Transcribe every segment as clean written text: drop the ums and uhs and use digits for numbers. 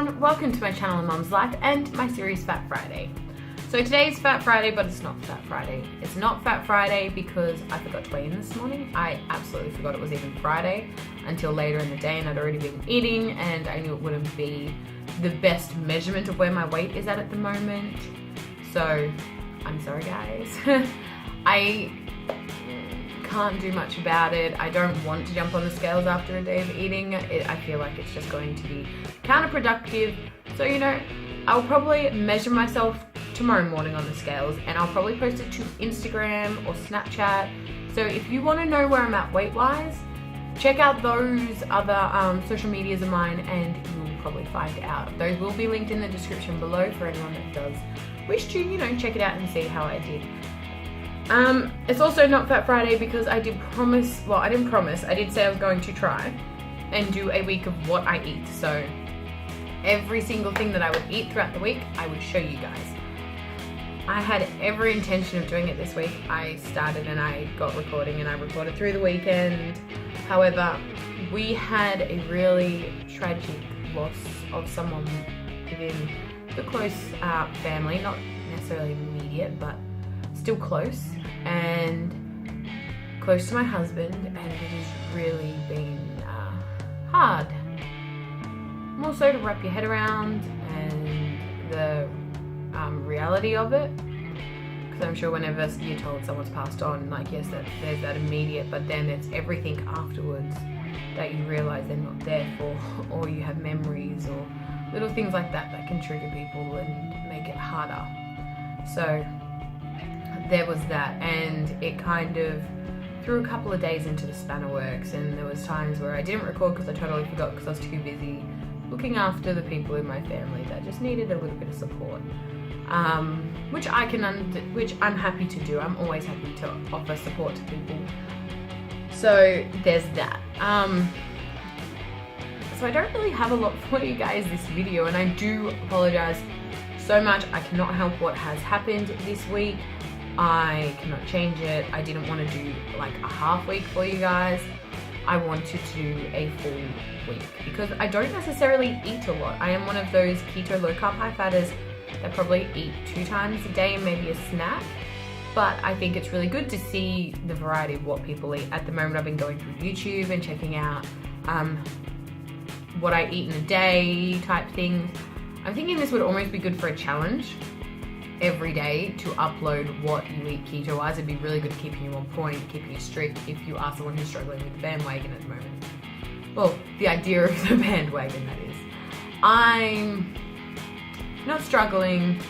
everyone, welcome to my channel A Mum's Life and my series Fat Friday. So today is Fat Friday, but it's not Fat Friday. It's not Fat Friday because I forgot to weigh in this morning. I absolutely forgot it was even Friday until later in the day, and I'd already been eating and I knew it wouldn't be the best measurement of where my weight is at the moment. So I'm sorry guys. I can't do much about it. I don't want to jump on the scales after a day of eating. I feel like it's just going to be counterproductive. So, you know, I'll probably measure myself tomorrow morning on the scales and I'll probably post it to Instagram or Snapchat. So if you want to know where I'm at weight-wise, check out those other social medias of mine and you'll probably find out. Those will be linked in the description below for anyone that does wish to, you know, check it out and see how I did. It's also not Fat Friday because I did promise, well, I didn't promise, I did say I was going to try and do a week of what I eat. So every single thing that I would eat throughout the week, I would show you guys. I had every intention of doing it this week. I started and I got recording and I recorded through the weekend. However, we had a really tragic loss of someone within the close family, not necessarily immediate, but still close and close to my husband, and it has really been hard. More so to wrap your head around and the reality of it, because I'm sure whenever you're told someone's passed on, like yes, there's that immediate, but then it's everything afterwards that you realize they're not there for, or you have memories or little things like that that can trigger people and make it harder. So there was that, and it kind of threw a couple of days into the spanner works, and there was times where I didn't record because I totally forgot because I was too busy looking after the people in my family that just needed a little bit of support, which I'm happy to do. I'm always happy to offer support to people. So there's that. So I don't really have a lot for you guys this video, and I do apologize so much. I cannot help what has happened this week. I cannot change it. I didn't want to do like a half week for you guys. I wanted to do a full week because I don't necessarily eat a lot. I am one of those keto low carb high fatters that probably eat 2 times a day and maybe a snack. But I think it's really good to see the variety of what people eat. At the moment I've been going through YouTube and checking out what I eat in a day type things. I'm thinking this would almost be good for a challenge every day to upload what you eat keto wise. It'd be really good at keeping you on point, keeping you strict if you are someone who's struggling with the bandwagon at the moment. Well, the idea of the bandwagon, that is. I'm not struggling.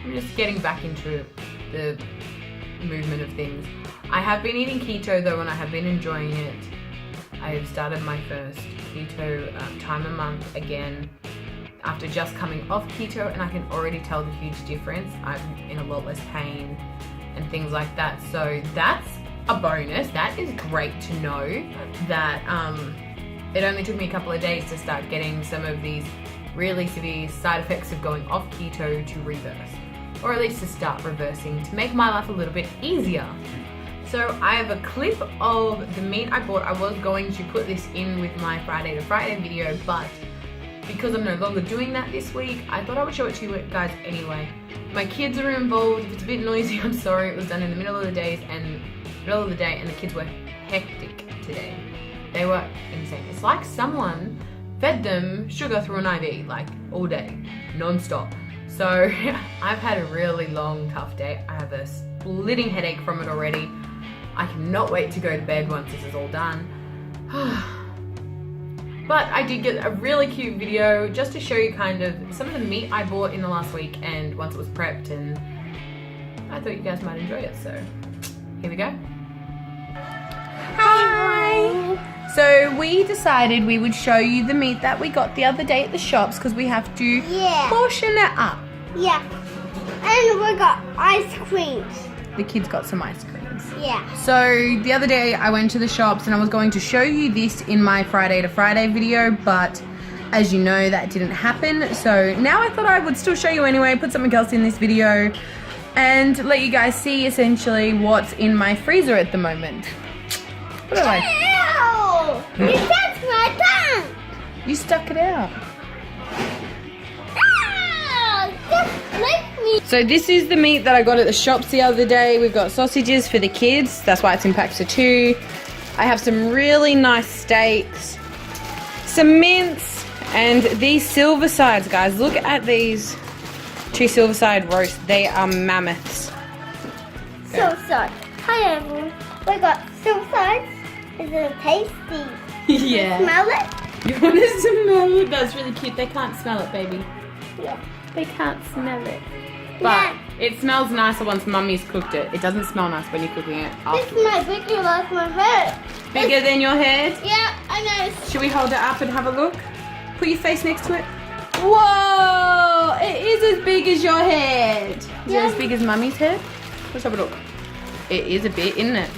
I'm just getting back into the movement of things. I have been eating keto though, and I have been enjoying it. I have started my first keto time a month again after just coming off keto, and I can already tell the huge difference. I'm in a lot less pain and things like that. So that's a bonus. That is great to know that it only took me a couple of days to start getting some of these really severe side effects of going off keto to reverse, or at least to start reversing, to make my life a little bit easier. So I have a clip of the meat I bought. I was going to put this in with my Friday to Friday video, but because I'm no longer doing that this week, I thought I would show it to you guys anyway. My kids are involved. If it's a bit noisy, I'm sorry. It was done in the middle of the day, and the kids were hectic today. They were insane. It's like someone fed them sugar through an IV, like all day, non-stop. So I've had a really long, tough day. I have a splitting headache from it already. I cannot wait to go to bed once this is all done. But I did get a really cute video just to show you kind of some of the meat I bought in the last week and once it was prepped, and I thought you guys might enjoy it, so here we go. Hi! So we decided we would show you the meat that we got the other day at the shops because we have to portion it up. Yeah, and we got ice creams. The kids got some ice creams. Yeah. So the other day I went to the shops and I was going to show you this in my Friday to Friday video, but as you know, that didn't happen. So now I thought I would still show you anyway, put something else in this video and let you guys see essentially what's in my freezer at the moment. What do I? Ew! You touched my tongue! You stuck it out. meat. So this is the meat that I got at the shops the other day. We've got sausages for the kids. That's why it's in packs of 2. I have some really nice steaks, some mince, and these silver sides, guys. Look at these 2 silver side roasts. They are mammoths. So sorry. Hi everyone. We got silver sides. Is it tasty? Yeah. Smell it? You want to smell it? That's really cute. They can't smell it, baby. Yeah. They can't smell it. But Yeah. it smells nicer once Mummy's cooked it. It doesn't smell nice when you're cooking it This afterwards. might bigger like my head. Bigger than your head? Yeah, I know. Should we hold it up and have a look? Put your face next to it. Whoa! It is as big as your head. Is it as big as Mummy's head? Let's have a look. It is a bit, isn't it?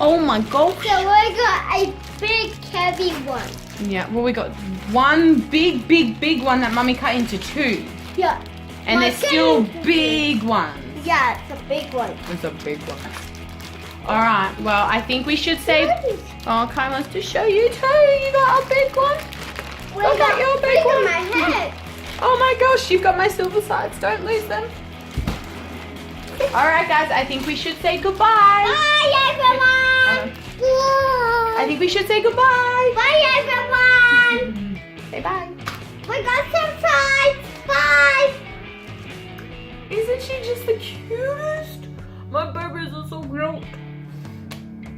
Oh my gosh. So we got a big heavy one. Yeah, well we got one big one that Mummy cut into 2. Yeah. And they're still big ones. Yeah, it's a big one. It's a big one. Alright, well I think we should say... Oh, Kai wants to show you too. You got a big one. Look at your big one. My head. Oh my gosh, you've got my silver sides. Don't lose them. Alright guys, I think we should say goodbye. Bye everyone. I think we should say goodbye. Bye everyone. Say bye. We got some sides. Bye. Isn't she just the cutest? My babies are so cute.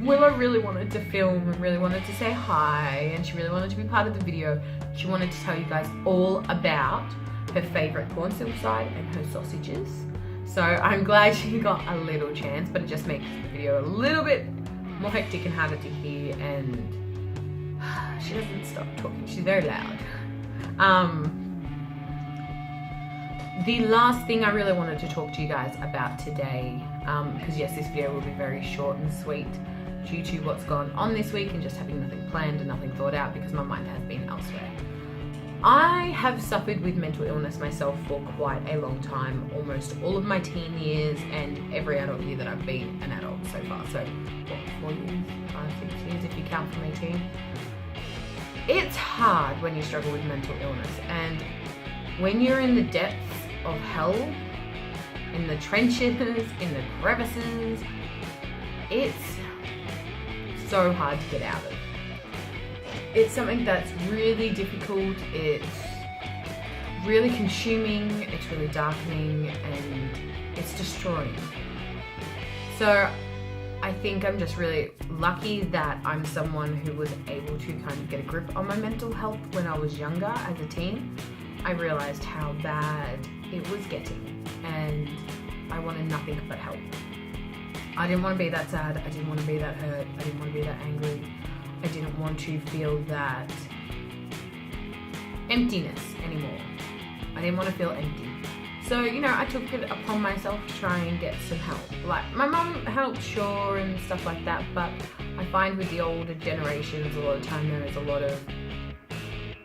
Willow really wanted to film and really wanted to say hi, and she really wanted to be part of the video. She wanted to tell you guys all about her favourite corn silver side and her sausages. So I'm glad she got a little chance, but it just makes the video a little bit more hectic and harder to hear, and she doesn't stop talking. She's very loud. The last thing I really wanted to talk to you guys about today, because yes, this video will be very short and sweet due to what's gone on this week and just having nothing planned and nothing thought out because my mind has been elsewhere. I have suffered with mental illness myself for quite a long time, almost all of my teen years and every adult year that I've been an adult so far. So, what, 4 years, 5, 6 years if you count from 18. It's hard when you struggle with mental illness, and when you're in the depths of hell, in the trenches, in the crevices, it's so hard to get out of. It's something that's really difficult, it's really consuming, it's really darkening, and it's destroying. So I think I'm just really lucky that I'm someone who was able to kind of get a grip on my mental health when I was younger as a teen. I realized how bad it was getting, and I wanted nothing but help. I didn't want to be that sad, I didn't want to be that hurt, I didn't want to be that angry. I didn't want to feel that emptiness anymore. I didn't want to feel empty. So, you know, I took it upon myself to try and get some help. Like, my mum helped, sure, and stuff like that, but I find with the older generations, a lot of time there is a lot of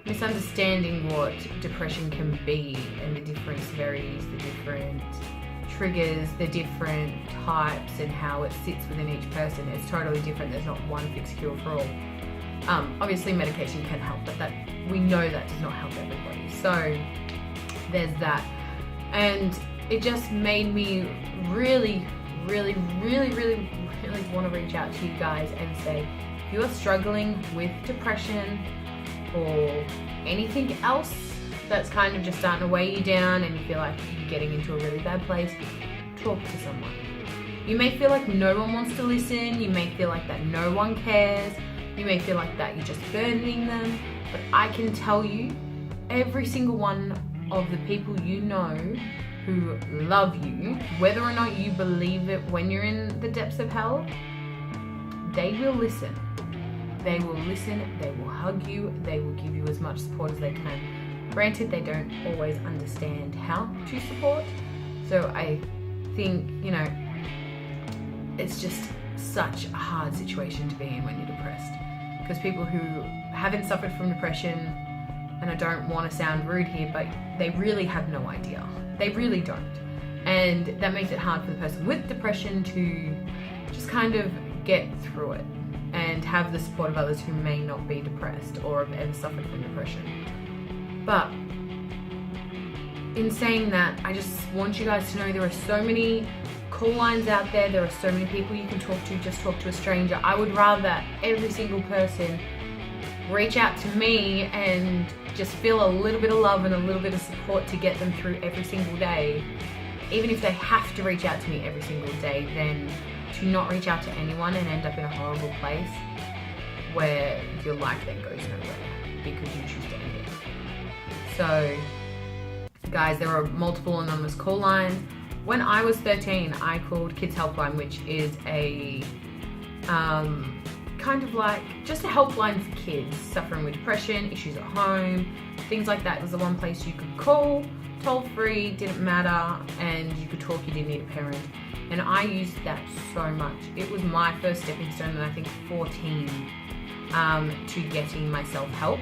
misunderstanding what depression can be and the different severities, the different triggers, the different types, and how it sits within each person. It's totally different. There's not one fixed cure for all. Obviously medication can help, but that we know that does not help everybody. So there's that. And it just made me really want to reach out to you guys and say, if you are struggling with depression or anything else that's kind of just starting to weigh you down and you feel like you're getting into a really bad place, talk to someone. You may feel like no one wants to listen, you may feel like that no one cares, you may feel like that you're just burdening them, but I can tell you, every single one of the people you know who love you, whether or not you believe it when you're in the depths of hell, they will listen. They will listen, they will hug you, they will give you as much support as they can. Granted, they don't always understand how to support, so I think, you know, it's just such a hard situation to be in when you're depressed. Because people who haven't suffered from depression, and I don't want to sound rude here, but they really have no idea. They really don't. And that makes it hard for the person with depression to just kind of get through it and have the support of others who may not be depressed or have ever suffered from depression. But in saying that, I just want you guys to know there are so many call lines out there. There are so many people you can talk to. Just talk to a stranger. I would rather every single person reach out to me and just feel a little bit of love and a little bit of support to get them through every single day, even if they have to reach out to me every single day, than to not reach out to anyone and end up in a horrible place where your life then goes nowhere because you choose to end it. So guys, there are multiple anonymous call lines. When I was 13, I called Kids Helpline, which is a kind of like just a helpline for kids suffering with depression, issues at home, things like that. It was the one place you could call, toll free, didn't matter, and you could talk, you didn't need a parent. And I used that so much. It was my first stepping stone, and I think 14, to getting myself help,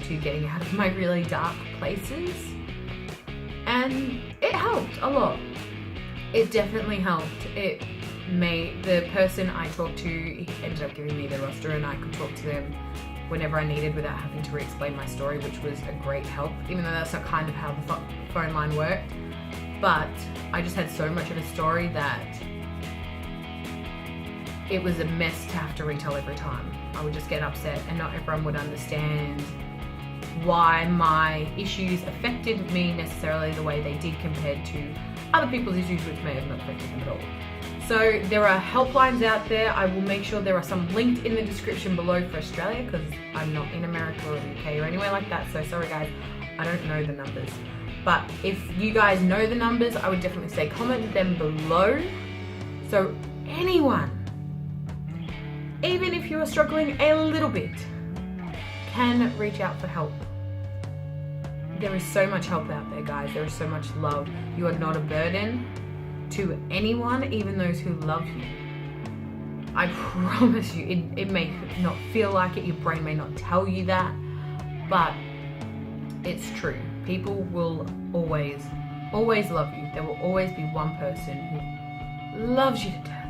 to getting out of my really dark places. And it helped a lot. It definitely helped. It made the person I talked to, he ended up giving me the roster, and I could talk to them whenever I needed without having to re-explain my story, which was a great help, even though that's not kind of how the phone line worked. But I just had so much of a story that it was a mess to have to retell every time. I would just get upset, and not everyone would understand why my issues affected me necessarily the way they did compared to other people's issues, which may have not affected them at all. So there are helplines out there. I will make sure there are some linked in the description below for Australia, because I'm not in America or UK or anywhere like that. So sorry guys, I don't know the numbers. But if you guys know the numbers, I would definitely say comment them below. So anyone, even if you are struggling a little bit, can reach out for help. There is so much help out there, guys. There is so much love. You are not a burden to anyone, even those who love you. I promise you, it may not feel like it, your brain may not tell you that, but it's true. People will always love you. There will always be one person who loves you to death,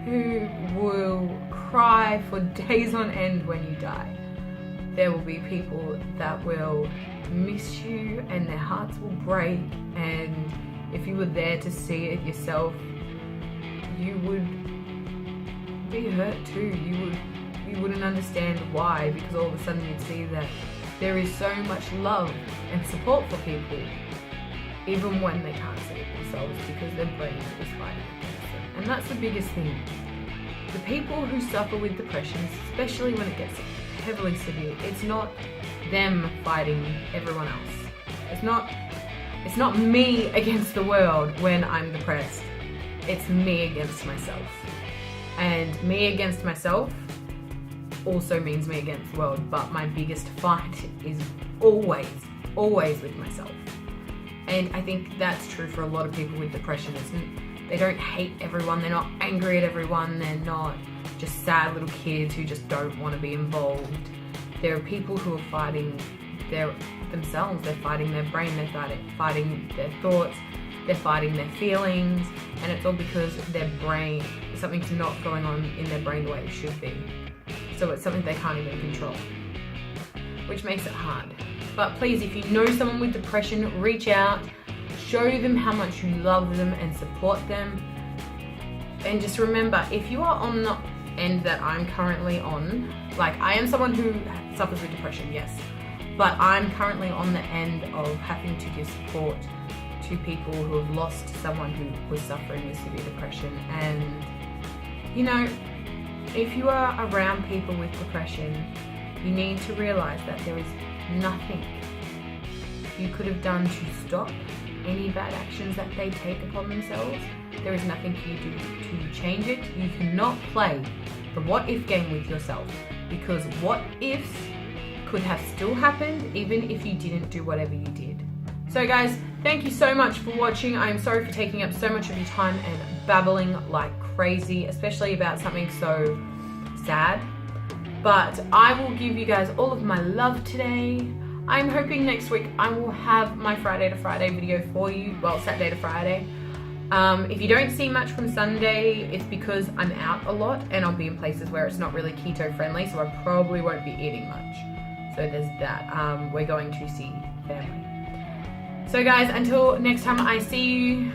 who will cry for days on end when you die. There will be people that will miss you and their hearts will break, and if you were there to see it yourself, you would be hurt too. You wouldn't understand why, because all of a sudden you'd see that there is so much love and support for people, even when they can't see it themselves, because their brain is fighting against them. And that's the biggest thing. The people who suffer with depression, especially when it gets heavily severe, it's not them fighting everyone else. It's not me against the world when I'm depressed. It's me against myself. And me against myself also means me against the world, but my biggest fight is always with myself. And I think that's true for a lot of people with depression. They don't hate everyone, they're not angry at everyone, they're not just sad little kids who just don't want to be involved. There are people who are fighting themselves, they're fighting their brain, they're fighting their thoughts, they're fighting their feelings, and it's all because their brain, something's not going on in their brain the way it should be. So it's something they can't even control, which makes it hard. But please, if you know someone with depression, reach out, show them how much you love them and support them. And just remember, if you are on the end that I'm currently on, like I am someone who suffers with depression, yes, but I'm currently on the end of having to give support to people who have lost someone who was suffering with severe depression. And you know, if you are around people with depression, you need to realize that there is nothing you could have done to stop any bad actions that they take upon themselves. There is nothing you do to change it. You cannot play the what if game with yourself, because what ifs could have still happened even if you didn't do whatever you did. So guys, thank you so much for watching. I am sorry for taking up so much of your time and babbling like crazy, especially about something so sad. But I will give you guys all of my love today. I'm hoping next week I will have my Friday to Friday video for you. Well, Saturday to Friday. If you don't see much from Sunday, it's because I'm out a lot and I'll be in places where it's not really keto friendly, so I probably won't be eating much. So there's that. We're going to see family. So guys, until next time I see you,